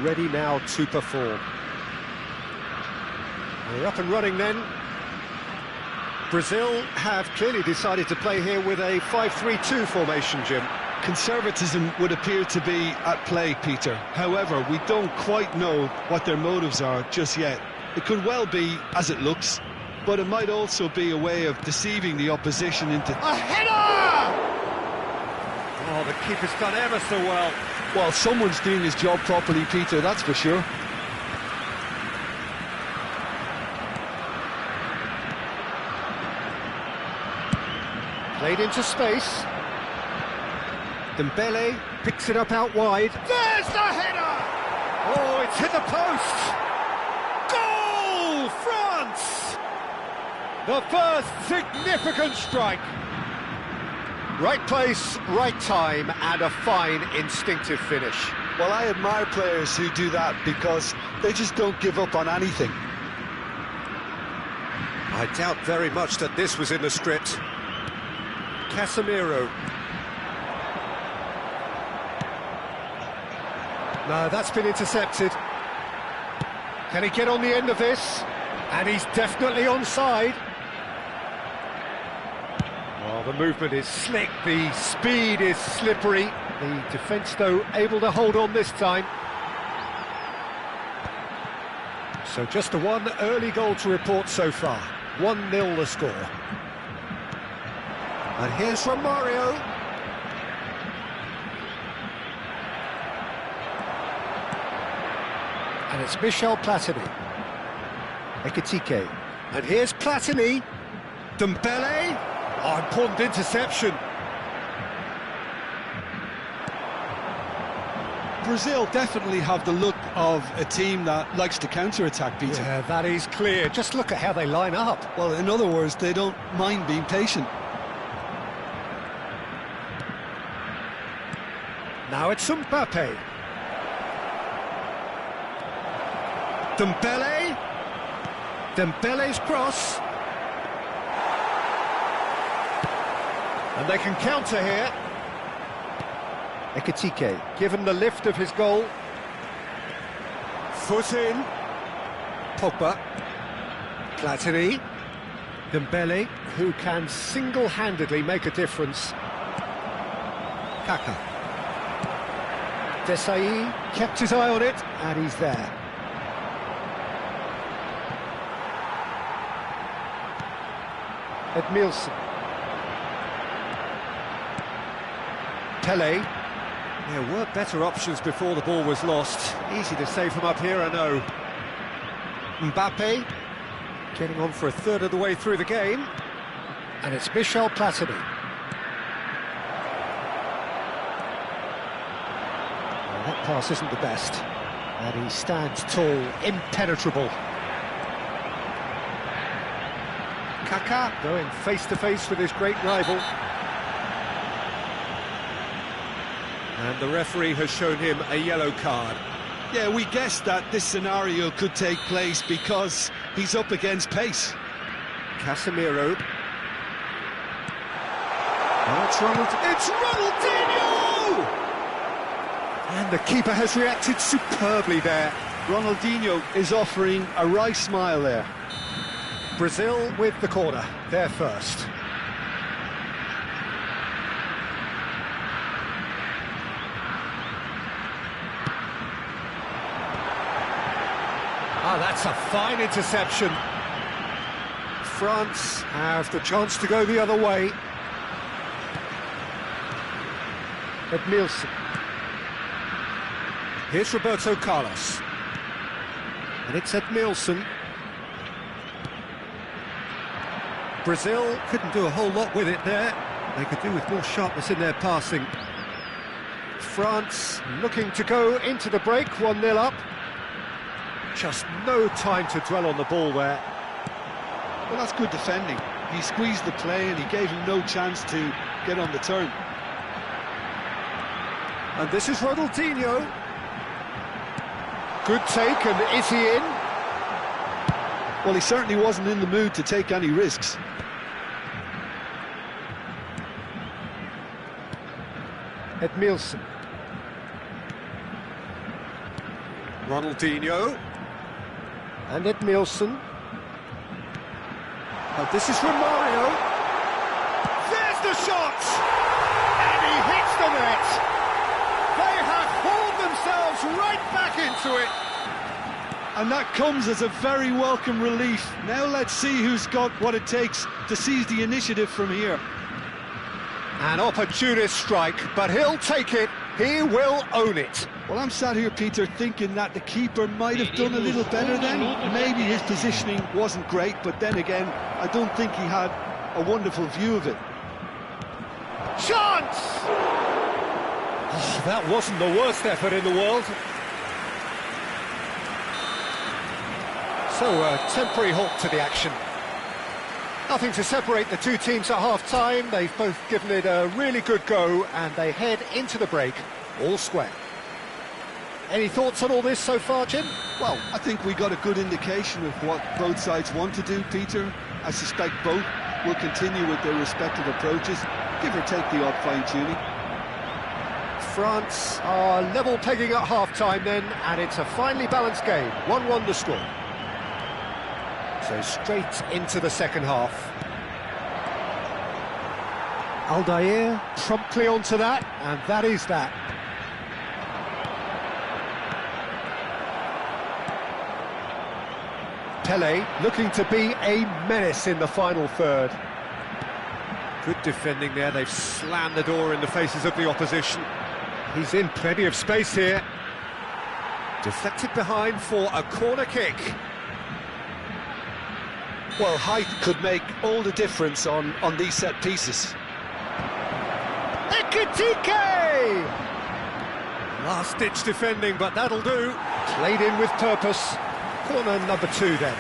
ready now to perform. We're up and running then. Brazil have clearly decided to play here with a 5-3-2 formation, Jim. Conservatism would appear to be at play, Peter. However, we don't quite know what their motives are just yet. It could well be as it looks, but it might also be a way of deceiving the opposition into... A header! Oh, the keeper's done ever so well. Well, someone's doing his job properly, Peter, that's for sure. Played into space. Dembele picks it up out wide. There's the header! Oh, it's hit the post! Goal! France! The first significant strike. Right place, right time, and a fine instinctive finish. Well, I admire players who do that because they just don't give up on anything. I doubt very much that this was in the script. Casemiro. No, that's been intercepted. Can he get on the end of this? And he's definitely onside. Oh, the movement is slick, the speed is slippery. The defence, though, able to hold on this time. So just the one early goal to report so far. 1-0 the score. And here's from Mario. And it's Michel Platini. Ekitike. And here's Platini. Dembele. Oh, important interception. Brazil definitely have the look of a team that likes to counter-attack, Peter. Yeah, that is clear. Just look at how they line up. Well, in other words, they don't mind being patient. Now it's Mbappe. Dembele. Dembele's cross. And they can counter here. Ekitike, given the lift of his goal. Foot in. Pogba. Platini. Dembele, who can single-handedly make a difference. Kaka. Desai kept his eye on it, and he's there. Edmilson. Pele. There were better options before the ball was lost. Easy to save from up here, I know. Mbappe, getting on for a third of the way through the game. And it's Michel Platini. Well, that pass isn't the best. And he stands tall, impenetrable. Kaka going face-to-face with his great rival. And the referee has shown him a yellow card. Yeah, we guessed that this scenario could take place because he's up against pace. Casemiro. Oh, it's Ronaldinho! And the keeper has reacted superbly there. Ronaldinho is offering a wry smile there. Brazil with the corner, they're first. Ah, that's a fine interception. France have the chance to go the other way. Edmilson. Here's Roberto Carlos. And it's Edmilson. Brazil couldn't do a whole lot with it there. They could do with more sharpness in their passing. France looking to go into the break, 1-0 up. Just no time to dwell on the ball there. Well, that's good defending. He squeezed the play and he gave him no chance to get on the turn. And this is Ronaldinho. Good take, and is he in? Well, he certainly wasn't in the mood to take any risks. Edmilson. Ronaldinho. And Edmilson. Oh, this is Romario. There's the shot! And he hits the net! They have hauled themselves right back into it! And that comes as a very welcome relief. Now let's see who's got what it takes to seize the initiative from here. An opportunist strike, but he'll take it. He will own it. Well, I'm sat here, Peter, thinking that the keeper might have done a little better then. Maybe his positioning wasn't great, but then again, I don't think he had a wonderful view of it. Chance! Oh, that wasn't the worst effort in the world. So, a temporary halt to the action. Nothing to separate the two teams at half-time. They've both given it a really good go, and they head into the break all square. Any thoughts on all this so far, Jim? Well, I think we got a good indication of what both sides want to do, Peter. I suspect both will continue with their respective approaches, give or take the odd fine-tuning. France are level pegging at half-time then, and it's a finely balanced game. 1-1 the score. So straight into the second half. Aldair promptly onto that, and that is that. Pele looking to be a menace in the final third. Good defending there, they've slammed the door in the faces of the opposition. He's in plenty of space here. Deflected behind for a corner kick. Well, height could make all the difference on these set pieces. Ekitike! Last-ditch defending, but that'll do. Played in with purpose. Corner number 2 then.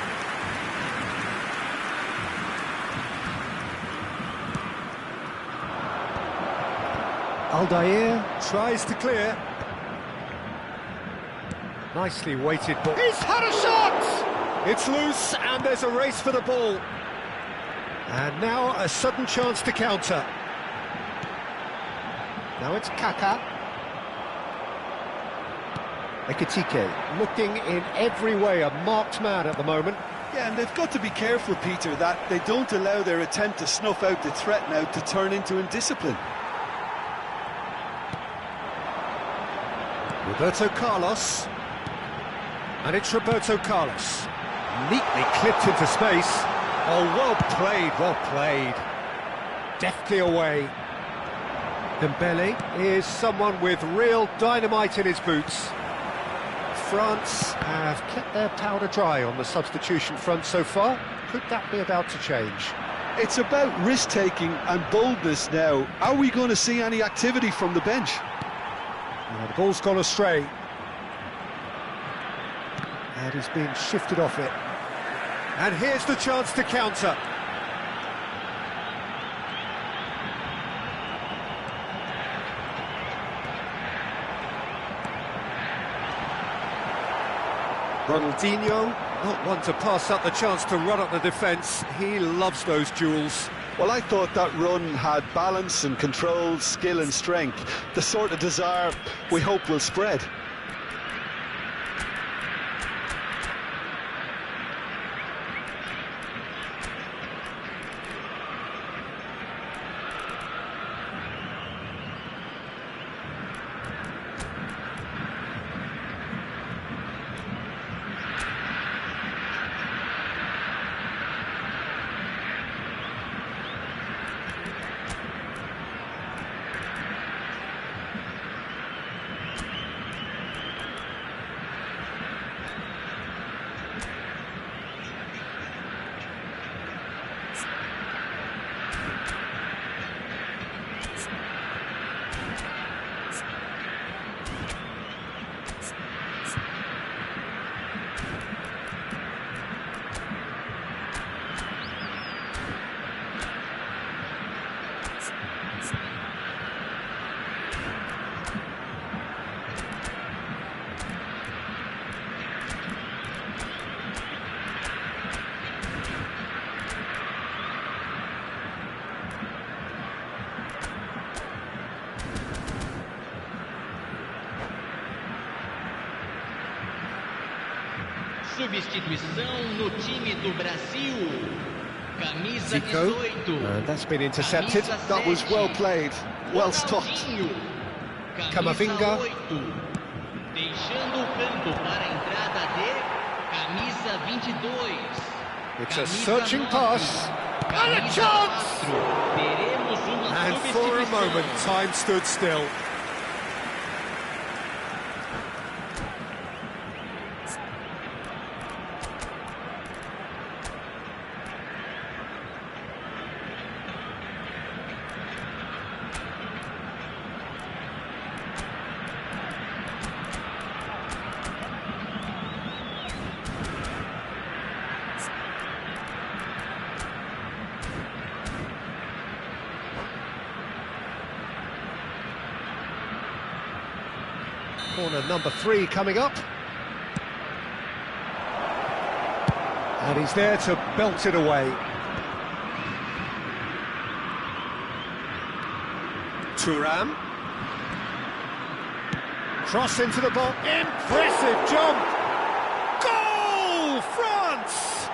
Aldair tries to clear. Nicely weighted ball. He's had a shot! It's loose, and there's a race for the ball. And now a sudden chance to counter. Now it's Kaka. Ekitike looking in every way a marked man at the moment. Yeah, and they've got to be careful, Peter, that they don't allow their attempt to snuff out the threat now to turn into indiscipline. Roberto Carlos. And it's Roberto Carlos. Neatly clipped into space. Oh, well played, well played. Deftly away. Dembele is someone with real dynamite in his boots. France have kept their powder dry on the substitution front so far. Could that be about to change? It's about risk-taking and boldness now. Are we going to see any activity from the bench? The ball's gone astray. And he's been shifted off it. And here's the chance to counter. Ronaldinho, not one to pass up the chance to run up the defence. He loves those duels. Well, I thought that run had balance and control, skill and strength. The sort of desire we hope will spread. Substituição no time do Brasil. Camisa Zico, 18. and that's been intercepted. Camisa That was 7. well played, well stopped. Ronaldinho. Camisa Camavinga. 8. Deixando o campo para a entrada de camisa 22. It's a Camisa searching 9. pass. And a Camisa chance! 4. Teremos uma And for a substituição. moment, time stood still. Corner number 3 coming up. And he's there to belt it away. Thuram. Cross into the box. Impressive jump. Goal, France!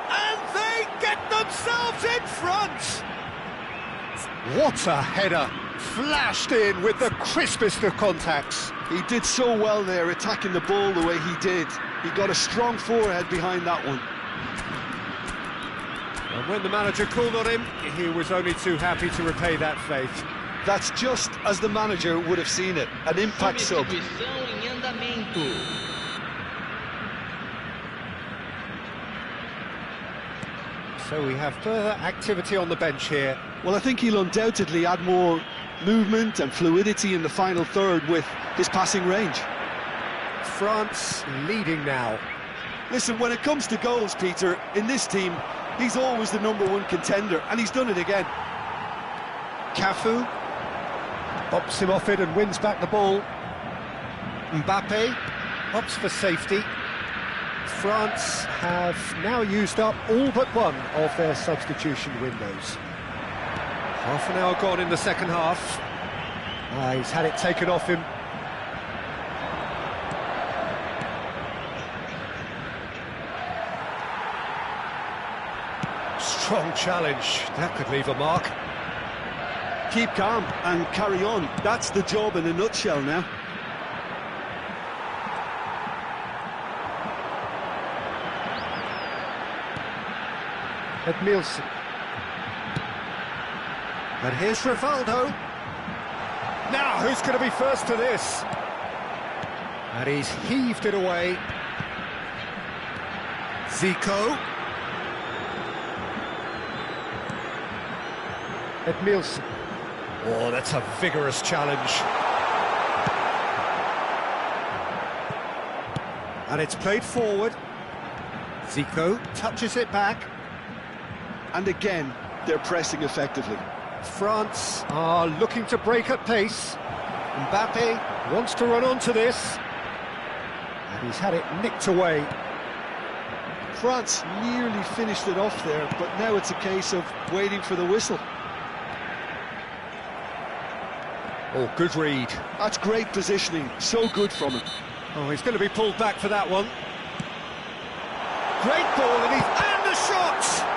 And they get themselves in front. What a header. Flashed in with the crispest of contacts. He did so well there, attacking the ball the way he did. He got a strong forehead behind that one. And when the manager called on him, he was only too happy to repay that faith. That's just as the manager would have seen it, an impact sub. Substituição em andamento. So we have further activity on the bench here. Well, I think he'll undoubtedly add more movement and fluidity in the final third with his passing range. France leading now. Listen, when it comes to goals, Peter, in this team, he's always the #1 contender, and he's done it again. Cafu bops him off it and wins back the ball. Mbappe opts for safety. France have now used up all but one of their substitution windows. Half an hour gone in the second half. He's had it taken off him. Strong challenge, that could leave a mark. Keep calm and carry on. That's the job in a nutshell now. Edmilson. And here's Rivaldo. Now, who's going to be first to this? And he's heaved it away. Zico. Edmilson. Oh, that's a vigorous challenge. And it's played forward. Zico touches it back. And again, they're pressing effectively. France are looking to break at pace. Mbappe wants to run onto this. And he's had it nicked away. France nearly finished it off there, but now it's a case of waiting for the whistle. Oh, good read. That's great positioning, so good from him. Oh, he's going to be pulled back for that one. Great ball, and the shot!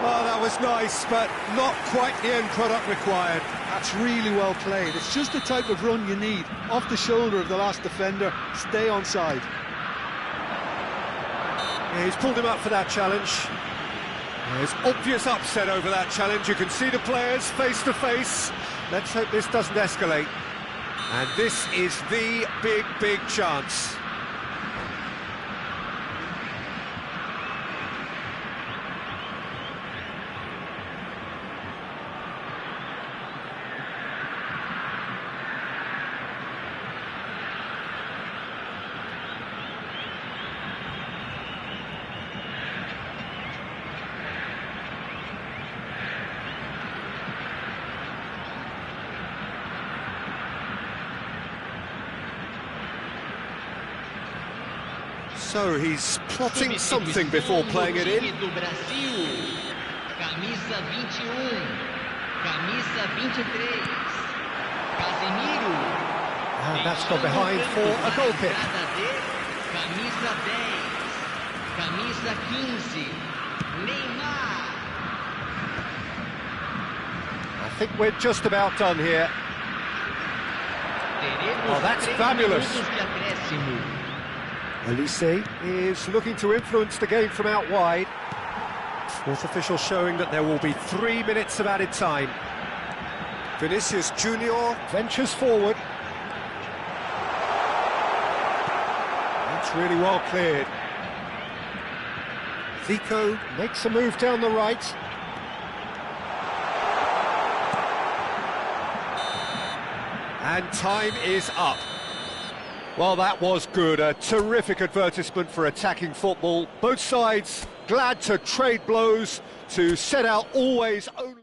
Oh, that was nice, but not quite the end product required. That's really well played. It's just the type of run you need. Off the shoulder of the last defender, stay onside. Yeah, he's pulled him up for that challenge. There's obvious upset over that challenge. You can see the players face to face. Let's hope this doesn't escalate. And this is the big chance. So he's plotting something before playing it in. Do Brasil. Camisa 21. Camisa 23. Casemiro. And that's gone behind for a goal kick. Camisa 10. Camisa 15. Neymar. I think we're just about done here. Teremos Oh, that's 3 fabulous. minutos de acréscimo. Elise is looking to influence the game from out wide. Fourth official showing that there will be 3 minutes of added time. Vinicius Junior ventures forward. That's really well cleared. Zico makes a move down the right. And time is up. Well, that was good. A terrific advertisement for attacking football. Both sides glad to trade blows, to set out always only...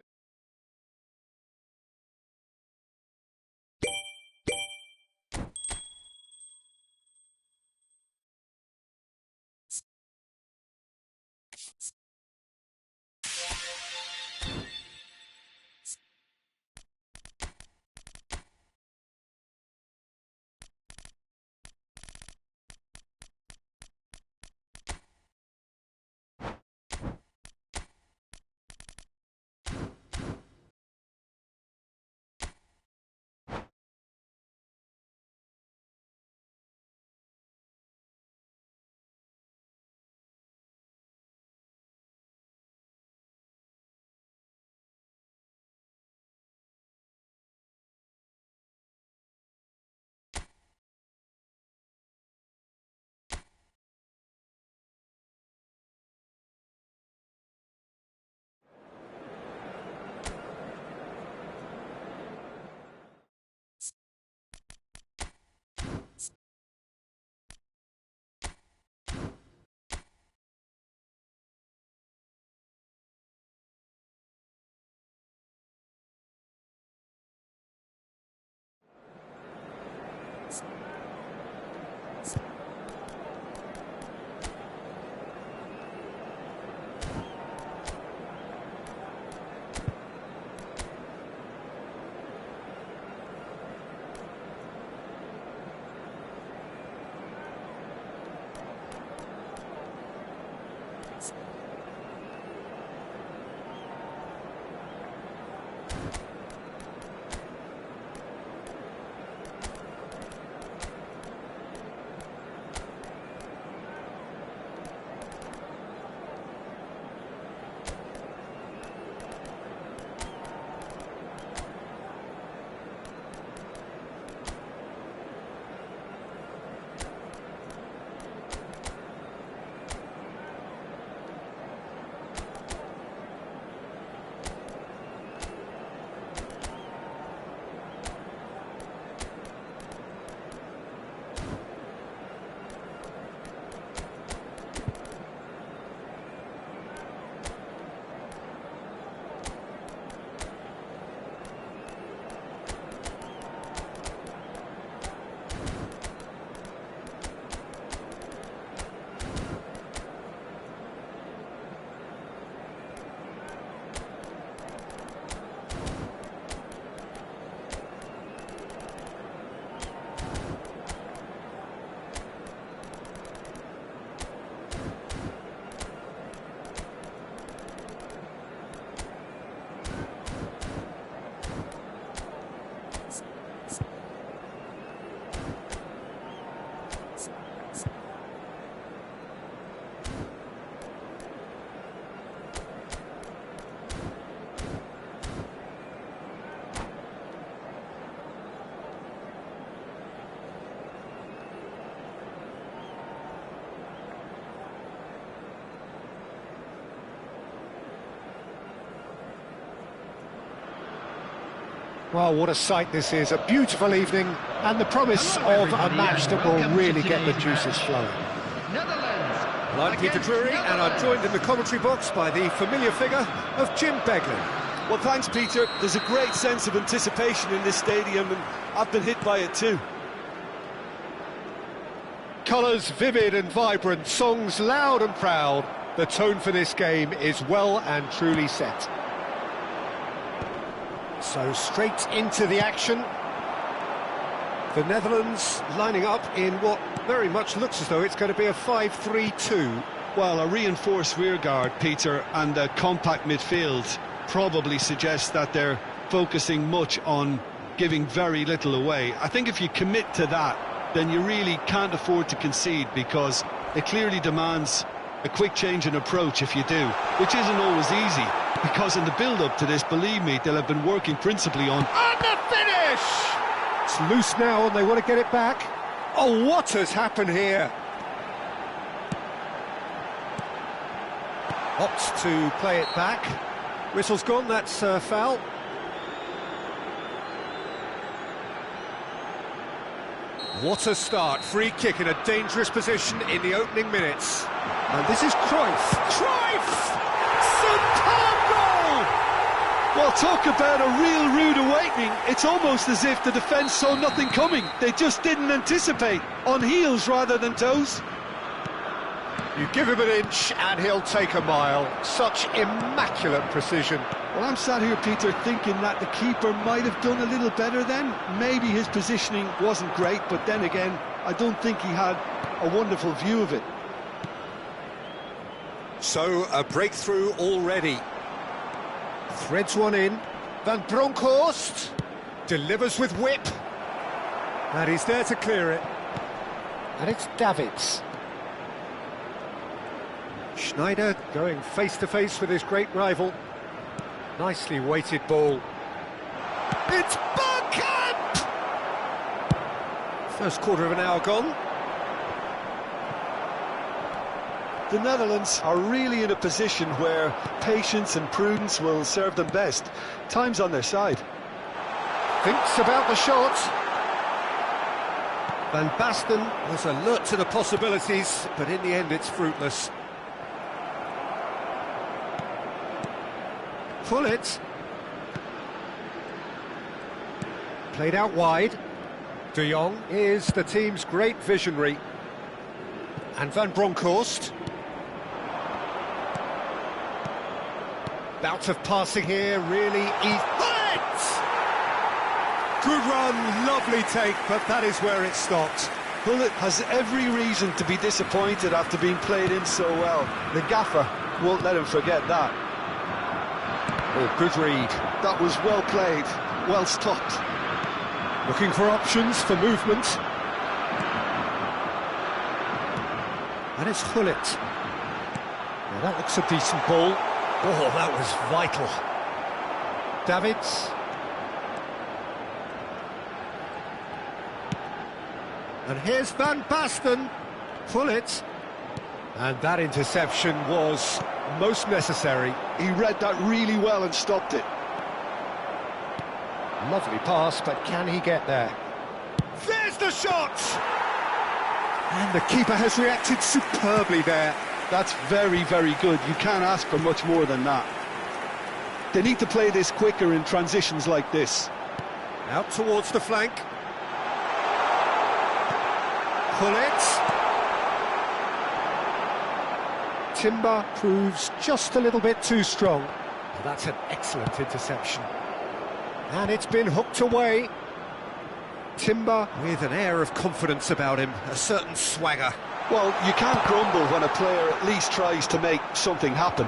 Well, what a sight this is. A beautiful evening and the promise of a match that will really get the juices flowing. Well, I'm Peter Drury and I'm joined in the commentary box by the familiar figure of Jim Beglin. Well, thanks, Peter. There's a great sense of anticipation in this stadium, and I've been hit by it too. Colours vivid and vibrant, songs loud and proud. The tone for this game is well and truly set. So straight into the action. The Netherlands lining up in what very much looks as though it's going to be a 5-3-2. Well, a reinforced rearguard, Peter, and a compact midfield probably suggests that they're focusing much on giving very little away. I think if you commit to that, then you really can't afford to concede, because it clearly demands a quick change in approach if you do, which isn't always easy, because in the build-up to this, believe me, they'll have been working principally on... And the finish! It's loose now and they want to get it back. Oh, what has happened here? Opts to play it back. Whistle's gone, that's foul. What a start, free kick in a dangerous position in the opening minutes. And this is Cruyff. Cruyff! Superb goal! Well, talk about a real rude awakening. It's almost as if the defence saw nothing coming. They just didn't anticipate, on heels rather than toes. You give him an inch and he'll take a mile. Such immaculate precision. Well, I'm sat here, Peter, thinking that the keeper might have done a little better then. Maybe his positioning wasn't great, but then again, I don't think he had a wonderful view of it. So, a breakthrough already. Threads one in. Van Bronckhorst delivers with whip. And he's there to clear it. And it's Davids. Schneider going face-to-face with his great rival. Nicely weighted ball. It's Bergkamp! First quarter of an hour gone. The Netherlands are really in a position where patience and prudence will serve them best. Time's on their side. Thinks about the shot. Van Basten was alert to the possibilities, but in the end it's fruitless. Pull it. Played out wide. De Jong is the team's great visionary. And Van Bronckhorst. Bout of passing here, really easy. Pull it! Good run, lovely take, but that is where it stopped. Bullet has every reason to be disappointed after being played in so well. The gaffer won't let him forget that. Oh, good read. That was well played, well stopped. Looking for options for movement. And it's Hullet. Now that looks a decent ball. Oh, that was vital. Davids. And here's Van Basten. Hullet. And that interception was most necessary. He read that really well and stopped it. Lovely pass, but can he get there? There's the shot! And the keeper has reacted superbly there. That's very, very good. You can't ask for much more than that. They need to play this quicker in transitions like this. Out towards the flank. Hullet. Timber proves just a little bit too strong. Well, that's an excellent interception. And it's been hooked away. Timber with an air of confidence about him, a certain swagger. Well, you can't grumble when a player at least tries to make something happen.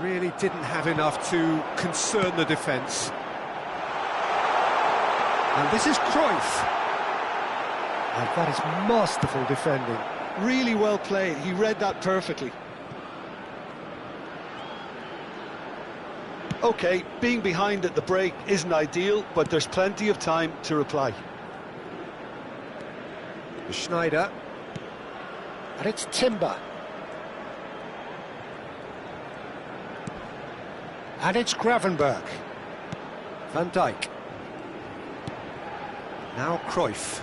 Really didn't have enough to concern the defence. And this is Cruyff. And that is masterful defending. Really well played. He read that perfectly. OK, being behind at the break isn't ideal, but there's plenty of time to reply. Schneider. And it's Timber. And it's Gravenberch. Van Dijk. Now Cruyff.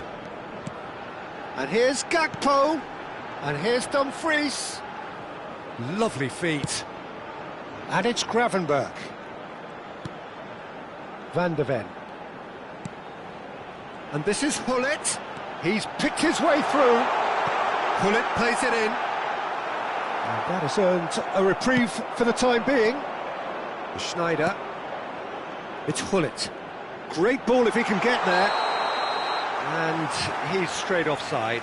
And here's Gakpo. And here's Dumfries. Lovely feet. And it's Gravenberch. Van de Ven. And this is Hullet. He's picked his way through. Hullet plays it in. And that has earned a reprieve for the time being. Schneider. It's Hullet. Great ball if he can get there. And he's straight offside.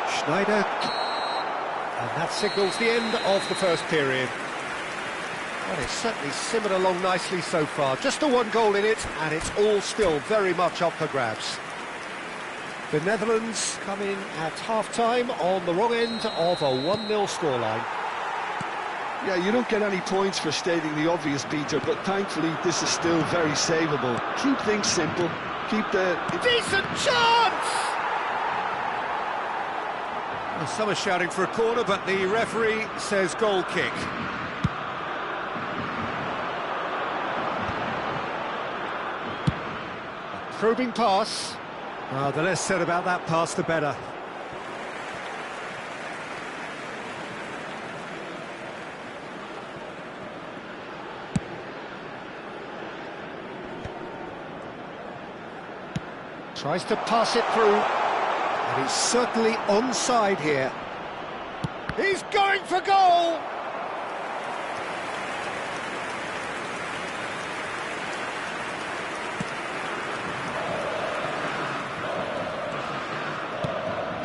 Schneider, and that signals the end of the first period. Well, it's certainly simmered along nicely so far. Just the one goal in it, and it's all still very much up for grabs. The Netherlands come in at half-time on the wrong end of a 1-0 scoreline. Yeah, you don't get any points for stating the obvious, Peter, but thankfully this is still very savable. Keep things simple, keep the... Decent chance! Well, some are shouting for a corner, but the referee says goal kick. A probing pass. The less said about that pass, the better. Tries to pass it through. And he's certainly onside here. He's going for goal!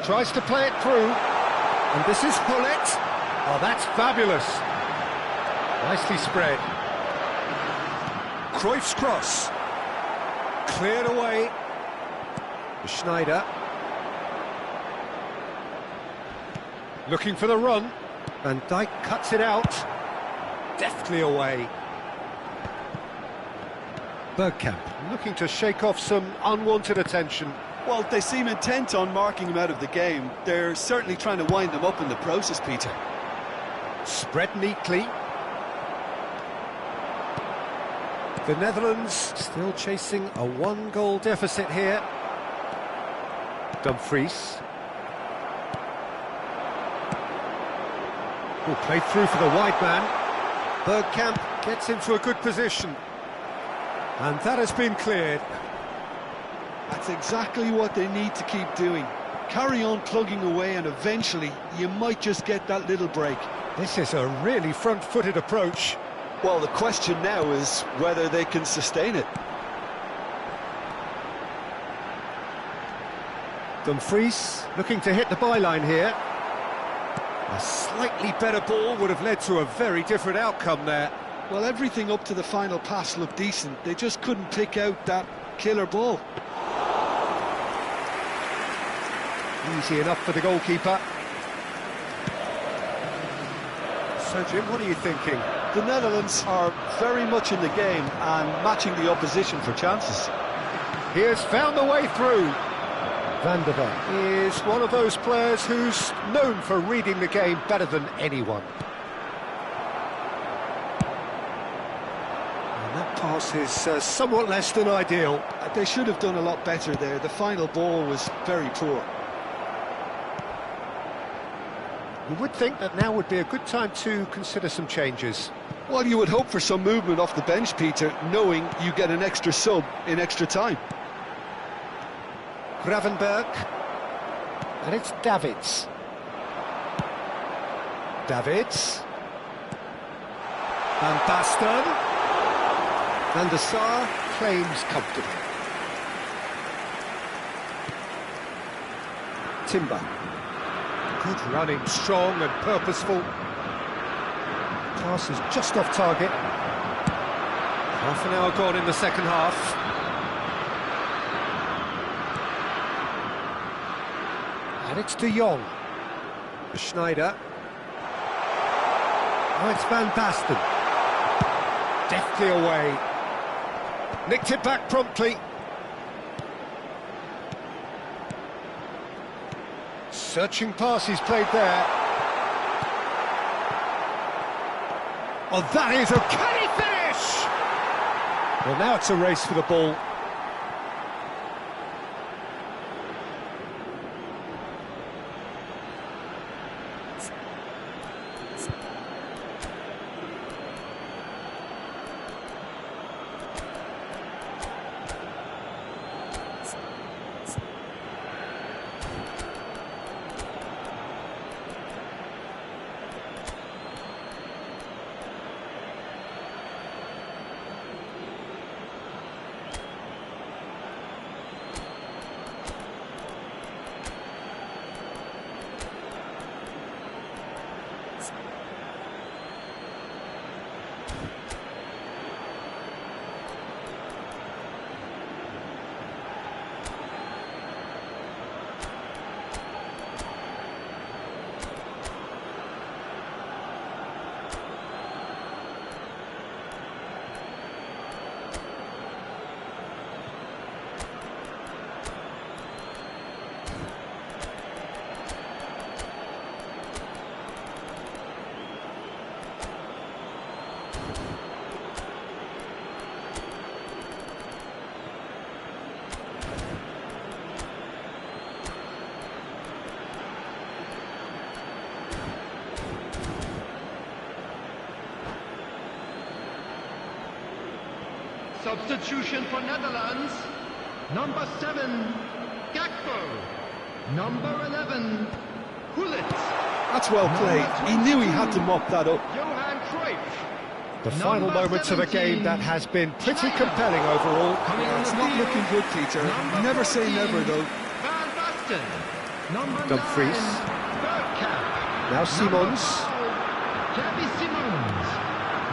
Tries to play it through. And this is Hullet. Oh, that's fabulous. Nicely spread. Cruyff's cross. Cleared away. Schneider. Looking for the run. Van Dijk cuts it out. Deftly away. Bergkamp looking to shake off some unwanted attention. Well, they seem intent on marking him out of the game. They're certainly trying to wind him up in the process, Peter. Spread neatly. The Netherlands still chasing a 1-goal deficit here. Dumfries. Oh, played through for the wide man. Bergkamp gets into a good position. And that has been cleared. That's exactly what they need to keep doing. Carry on plugging away and eventually you might just get that little break. This is a really front-footed approach. Well, the question now is whether they can sustain it. Dumfries looking to hit the byline here. A slightly better ball would have led to a very different outcome there. Well, everything up to the final pass looked decent. They just couldn't pick out that killer ball. Easy enough for the goalkeeper. So, Jim, what are you thinking? The Netherlands are very much in the game and matching the opposition for chances. He has found the way through. Van der Ven is one of those players who's known for reading the game better than anyone. And that pass is somewhat less than ideal. They should have done a lot better there. The final ball was very poor. You would think that now would be a good time to consider some changes. Well, you would hope for some movement off the bench, Peter, knowing you get an extra sub in extra time. Gravenberg, and it's Davids. Davids. Van Basten. Van der Sar claims comfortably. Timber. Good running, strong and purposeful. Pass is just off target. Half an hour gone in the second half. And it's De Jong. Schneider. Oh, it's Van Basten. Deftly away. Nicked it back promptly. Searching pass he's played there. Oh, that is a... Can he finish? Well, now it's a race for the ball. Substitution for Netherlands. Number 7, Gakpo. Number 11, Gullit. That's well played. He knew he had to mop that up. Johan Cruyff. The final Number moments of a game 17, that has been pretty compelling overall. Coming on It's the not field, looking good, Peter. number Never say 14, never, though. Van Basten. Number Dumfries. 9, Bergkamp. Now Number Simons. 12, Xavi Simons.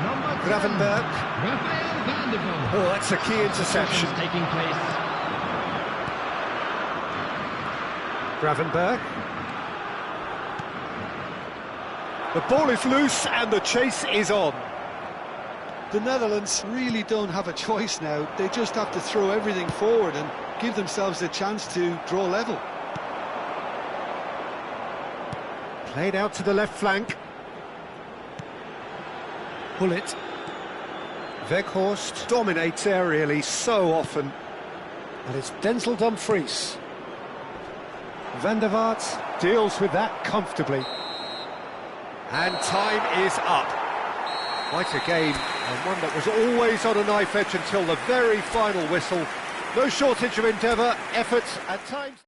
Number 10, Gravenberch. Rafael van der Vaart. Oh, that's a key interception. Taking place. Gravenberch. The ball is loose and the chase is on. The Netherlands really don't have a choice now. They just have to throw everything forward and give themselves a chance to draw level. Played out to the left flank. Gullit. Weghorst dominates aerially so often. And it's Denzel Dumfries. Van der Vaart deals with that comfortably. And time is up. Quite a game, and one that was always on a knife edge until the very final whistle. No shortage of endeavour, effort, at times.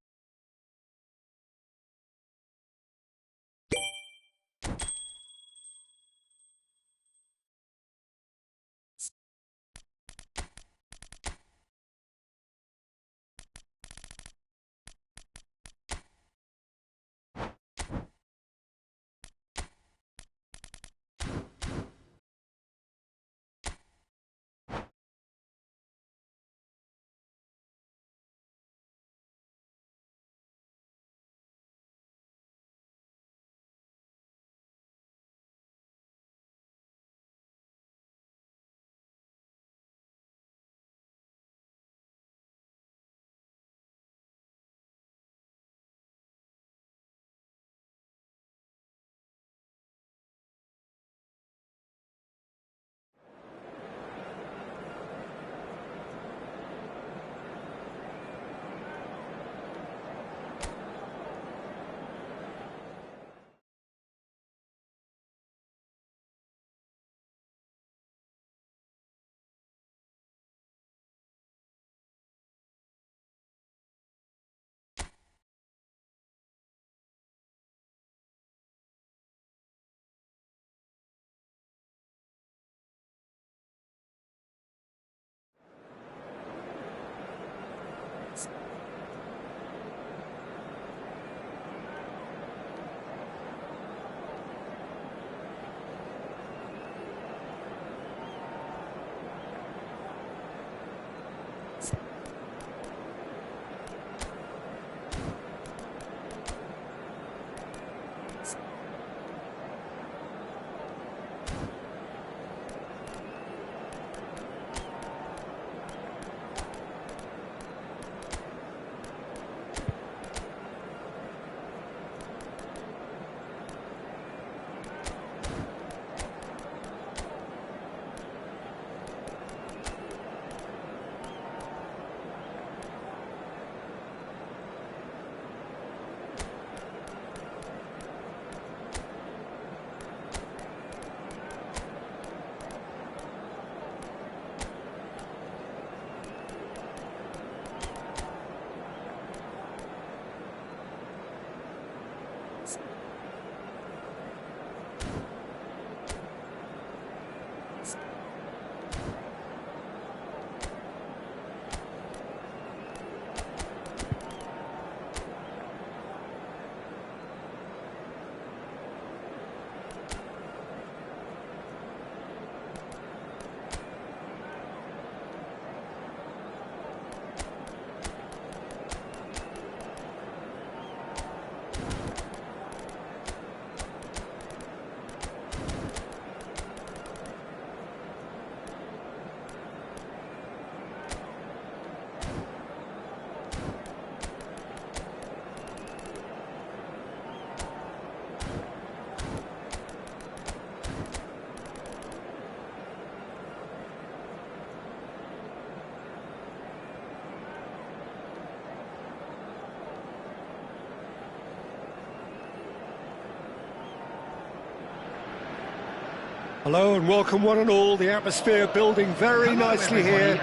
Hello and welcome one and all. The atmosphere building very nicely here.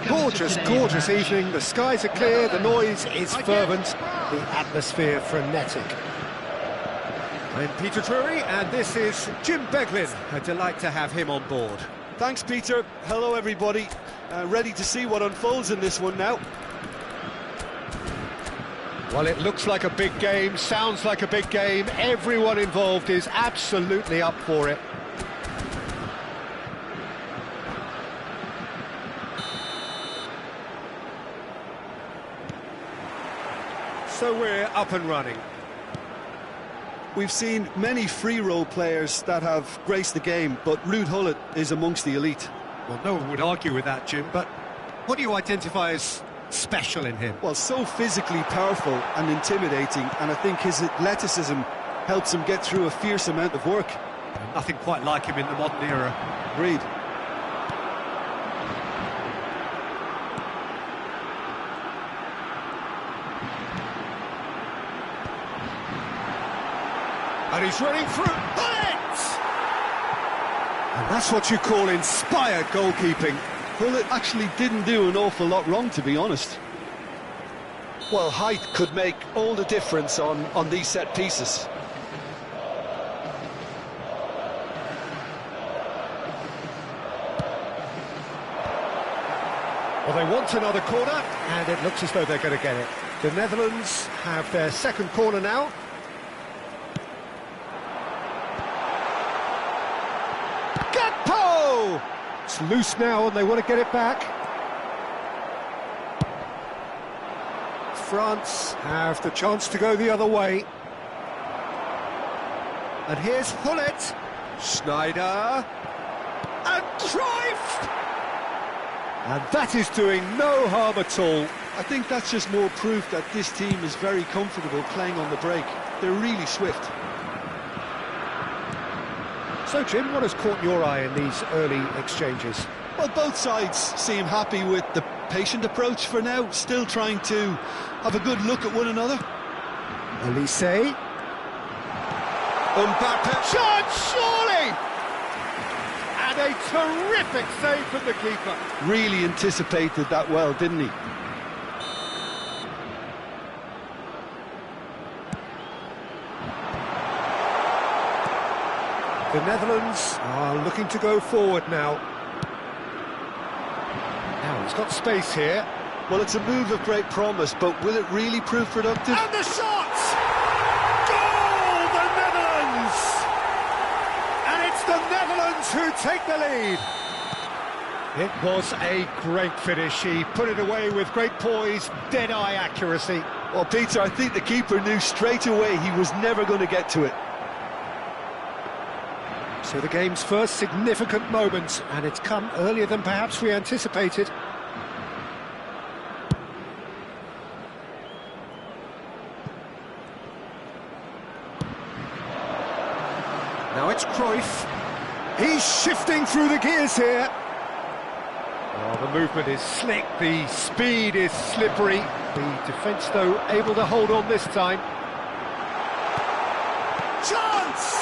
Gorgeous, gorgeous evening. The skies are clear, the noise is fervent, the atmosphere frenetic. I'm Peter Drury and this is Jim Beglin. A delight to have him on board. Thanks, Peter. Hello, everybody. Ready to see what unfolds in this one now. Well, it looks like a big game, sounds like a big game. Everyone involved is absolutely up for it. So we're up and running. We've seen many free role players that have graced the game, but Ruud Gullit is amongst the elite. Well, no one would argue with that, Jim, but what do you identify as special in him? Well, so physically powerful and intimidating, and I think his athleticism helps him get through a fierce amount of work. Nothing quite like him in the modern era. Agreed. And he's running through. Gullit! And that's what you call inspired goalkeeping. Gullit actually didn't do an awful lot wrong, to be honest. Well, height could make all the difference on these set pieces. Well, they want another corner, and it looks as though they're going to get it. The Netherlands have their second corner now. It's loose now and they want to get it back. France have the chance to go the other way. And here's Gullit, Schneider, and Cruyff! And that is doing no harm at all. I think that's just more proof that this team is very comfortable playing on the break. They're really swift. So, Jim, what has caught your eye in these early exchanges? Well, both sides seem happy with the patient approach for now, still trying to have a good look at one another. Olise. Mbappe. Shot, surely! And a terrific save from the keeper. Really anticipated that well, didn't he? The Netherlands are looking to go forward now. Now he's got space here. Well, it's a move of great promise, but will it really prove productive? And the shot! Goal, the Netherlands! And it's the Netherlands who take the lead. It was a great finish. He put it away with great poise, dead-eye accuracy. Well, Peter, I think the keeper knew straight away he was never going to get to it. So the game's first significant moment, and it's come earlier than perhaps we anticipated. Now it's Cruyff. He's shifting through the gears here. Oh, the movement is slick, the speed is slippery. The defence, though, able to hold on this time. Chance!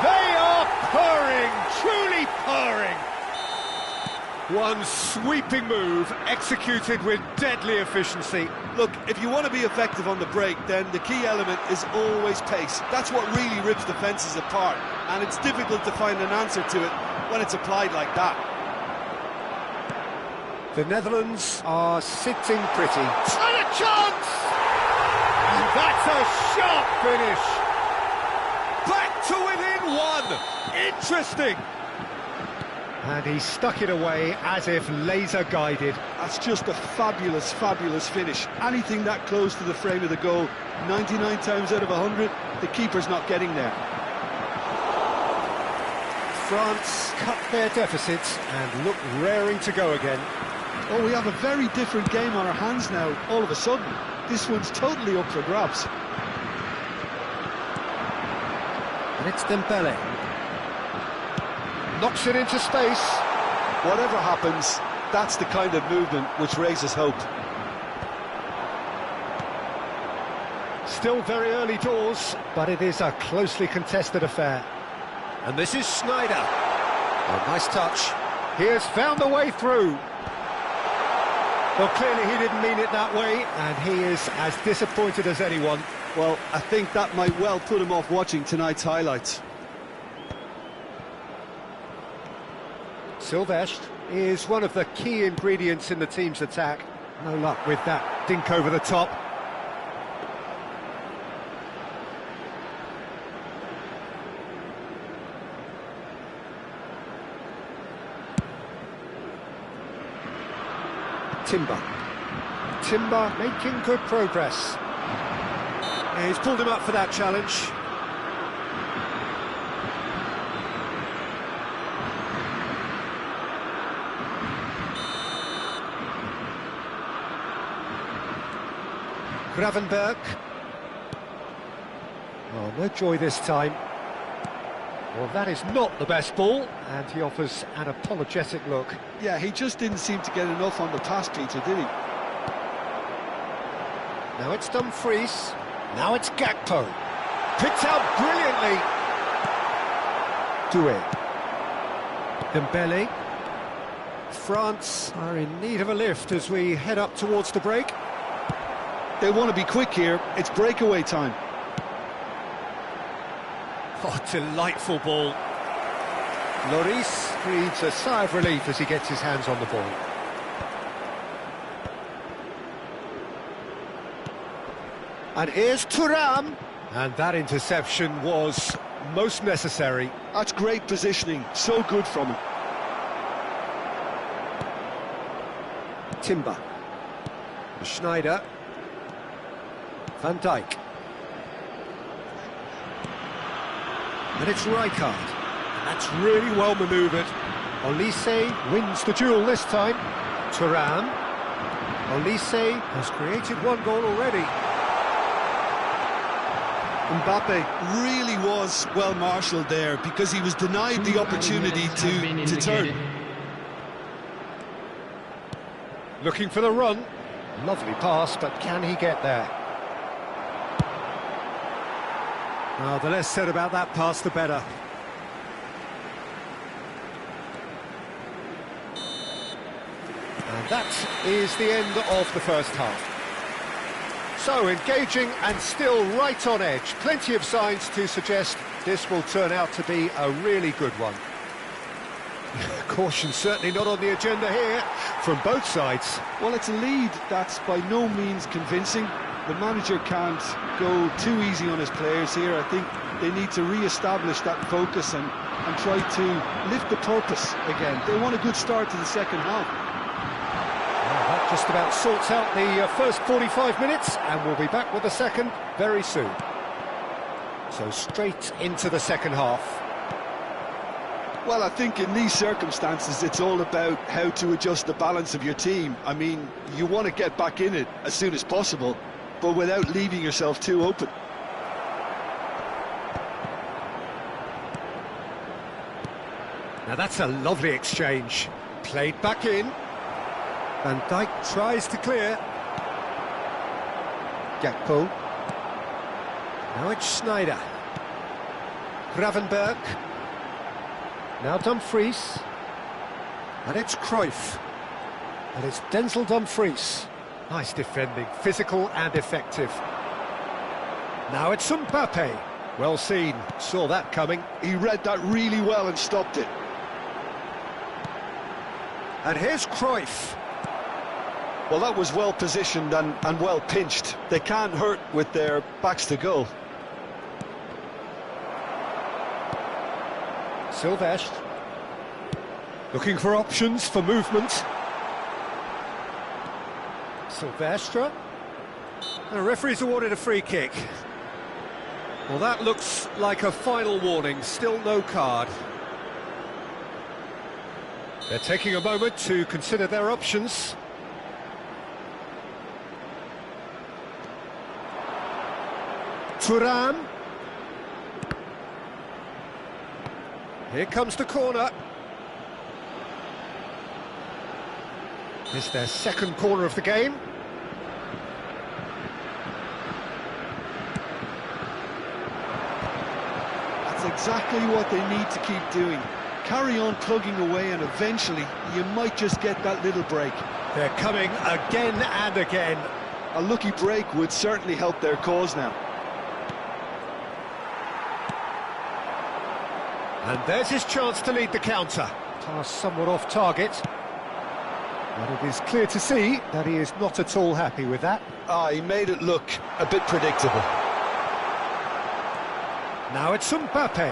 They are purring, truly purring. One sweeping move, executed with deadly efficiency. Look, if you want to be effective on the break, then the key element is always pace. That's what really rips defences apart, and it's difficult to find an answer to it when it's applied like that. The Netherlands are sitting pretty. And a chance! And that's a sharp finish. Back to within one. Interesting. And he stuck it away as if laser-guided. That's just a fabulous, fabulous finish. Anything that close to the frame of the goal, 99 times out of 100, the keeper's not getting there. France cut their deficits and look raring to go again. Oh, we have a very different game on our hands now, all of a sudden. This one's totally up for grabs. And it's Dembele. Knocks it into space. Whatever happens, that's the kind of movement which raises hope. Still very early doors, but it is a closely contested affair. And this is Schneider. Oh, nice touch. He has found the way through. Well, clearly he didn't mean it that way, and he is as disappointed as anyone. Well, I think that might well put him off watching tonight's highlights. Silvestre is one of the key ingredients in the team's attack. No luck with that dink over the top. Timber making good progress. He's pulled him up for that challenge. Gravenberg. Oh, no joy this time. Well, that is not the best ball, and he offers an apologetic look. Yeah, he just didn't seem to get enough on the pass, Peter, did he? Now it's Dumfries. Now it's Gakpo. Picked out brilliantly. Doué. Dembele. France are in need of a lift as we head up towards the break. They want to be quick here. It's breakaway time. Oh, delightful ball. Lloris breathes a sigh of relief as he gets his hands on the ball. And here's Thuram. And that interception was most necessary. That's great positioning. So good from him. Timber. Schneider. Van Dijk. And it's Rijkaard. And that's really well manoeuvred. Olise wins the duel this time. Thuram. Olise has created one goal already. Mbappe really was well marshalled there because he was denied the opportunity to turn. Looking for the run. Lovely pass, but can he get there? Well, the less said about that pass, the better. And that is the end of the first half. So, engaging and still right on edge. Plenty of signs to suggest this will turn out to be a really good one. Caution certainly not on the agenda here from both sides. Well, it's a lead that's by no means convincing. The manager can't go too easy on his players here. I think they need to re-establish that focus and try to lift the purpose again. They want a good start to the second half. Well, that just about sorts out the first 45 minutes, and we'll be back with the second very soon. So straight into the second half. Well, I think in these circumstances, it's all about how to adjust the balance of your team. I mean, you want to get back in it as soon as possible, but without leaving yourself too open. Now that's a lovely exchange. Played back in. Van Dijk tries to clear. Gakpo. Now it's Schneider. Gravenberg. Now Dumfries. And it's Cruyff. And it's Denzel Dumfries. Nice defending, physical and effective. Now it's Mbappe. Well seen, saw that coming. He read that really well and stopped it. And here's Cruyff. Well, that was well positioned and well pinched. They can't hurt with their backs to goal. Silvestre. Looking for options for movement. Silvestre. And the referee's awarded a free kick. Well, that looks like a final warning. Still no card. They're taking a moment to consider their options. Thuram. Here comes the corner. It's their second corner of the game. exactly what they need to keep doing. Carry on plugging away and eventually you might just get that little break. They're coming again and again. A lucky break would certainly help their cause now. And there's his chance to lead the counter. Pass somewhat off target. But it is clear to see that he is not at all happy with that. He made it look a bit predictable. Now it's Mbappe.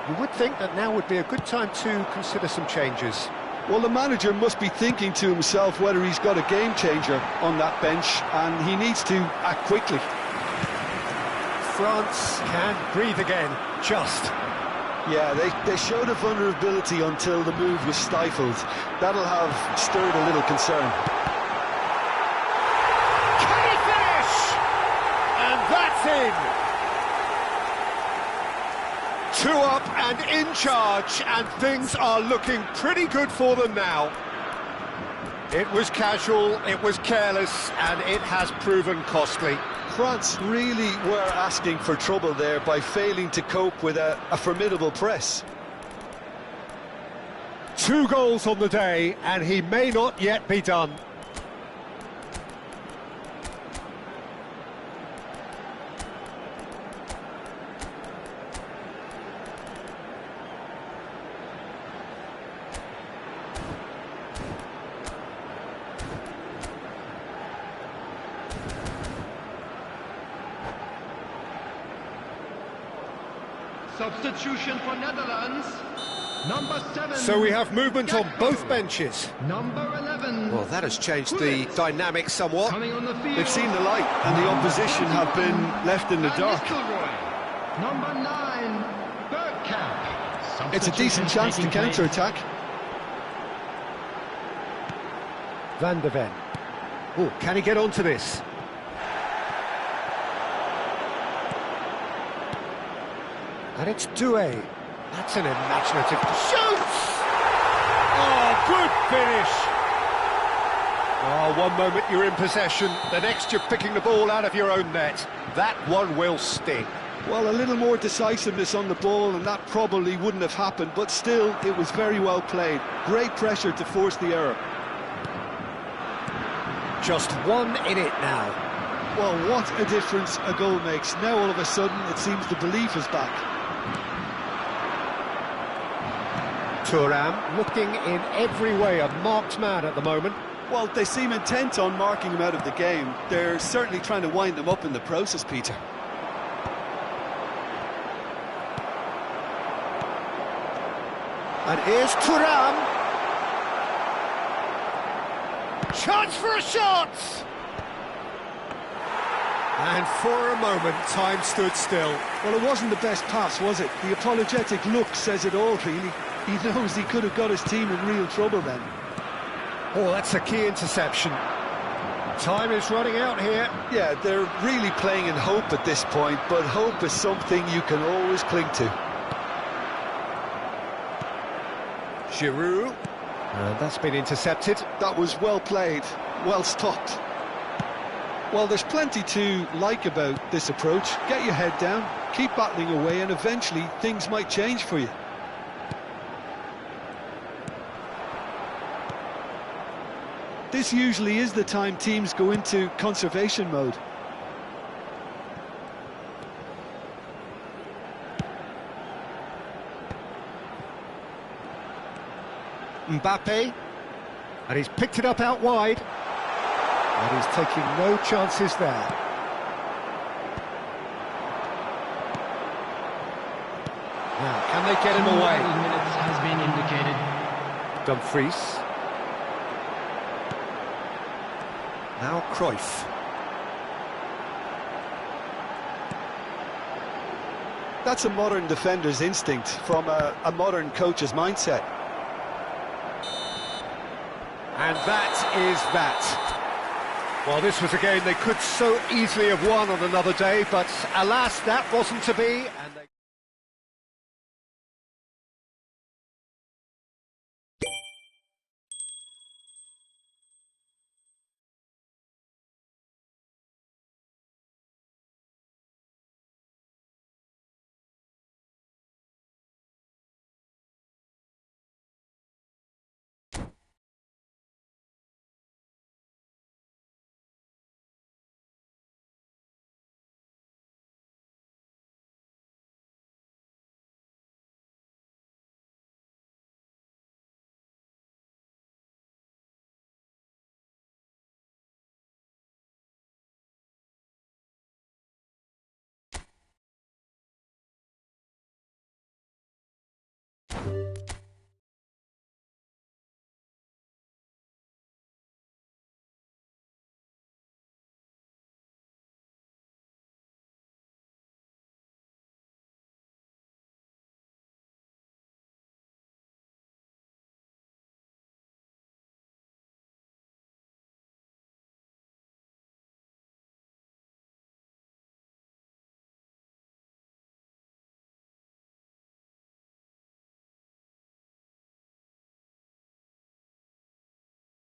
You would think that now would be a good time to consider some changes. Well, the manager must be thinking to himself whether he's got a game changer on that bench, and he needs to act quickly. France can breathe again, just. Yeah, they showed a vulnerability until the move was stifled. That'll have stirred a little concern. Can he finish? And that's in! 2 up and in charge, and things are looking pretty good for them now. It was casual, it was careless, and it has proven costly. France really were asking for trouble there by failing to cope with a formidable press. 2 goals on the day, and he may not yet be done. Substitution for Netherlands. Number 7. So we have movement on both benches. Number 11. Well, that has changed the dynamic somewhat. Coming on the field. They've seen the light, and the opposition have been left in the dark. Number 9, Bergkamp. It's a decent chance to counter-attack. Van der Ven. Oh, can he get onto this? And it's Doué. That's an imaginative... Shoots! Oh, good finish! Oh, one moment you're in possession, the next you're picking the ball out of your own net. That one will sting. Well, a little more decisiveness on the ball, and that probably wouldn't have happened, but still, it was very well played. Great pressure to force the error. Just 1 in it now. Well, what a difference a goal makes. Now, all of a sudden, it seems the belief is back. Thuram looking in every way a marked man at the moment. Well, they seem intent on marking him out of the game. They're certainly trying to wind him up in the process, Peter. And here's Thuram. Chance for a shot! And for a moment, time stood still. Well, it wasn't the best pass, was it? The apologetic look says it all, really. He knows he could have got his team in real trouble then. Oh, that's a key interception. Time is running out here. Yeah, they're really playing in hope at this point, but hope is something you can always cling to. Giroud. And that's been intercepted. That was well played, well stopped. Well, there's plenty to like about this approach. Get your head down, keep battling away, and eventually things might change for you. This usually is the time teams go into conservation mode. Mbappe, and he's picked it up out wide, and he's taking no chances there. Now, can they get him away? Minutes has been indicated. Dumfries. Now Cruyff. That's a modern defender's instinct from a modern coach's mindset. And that is that. Well, this was a game they could so easily have won on another day, but alas, that wasn't to be. And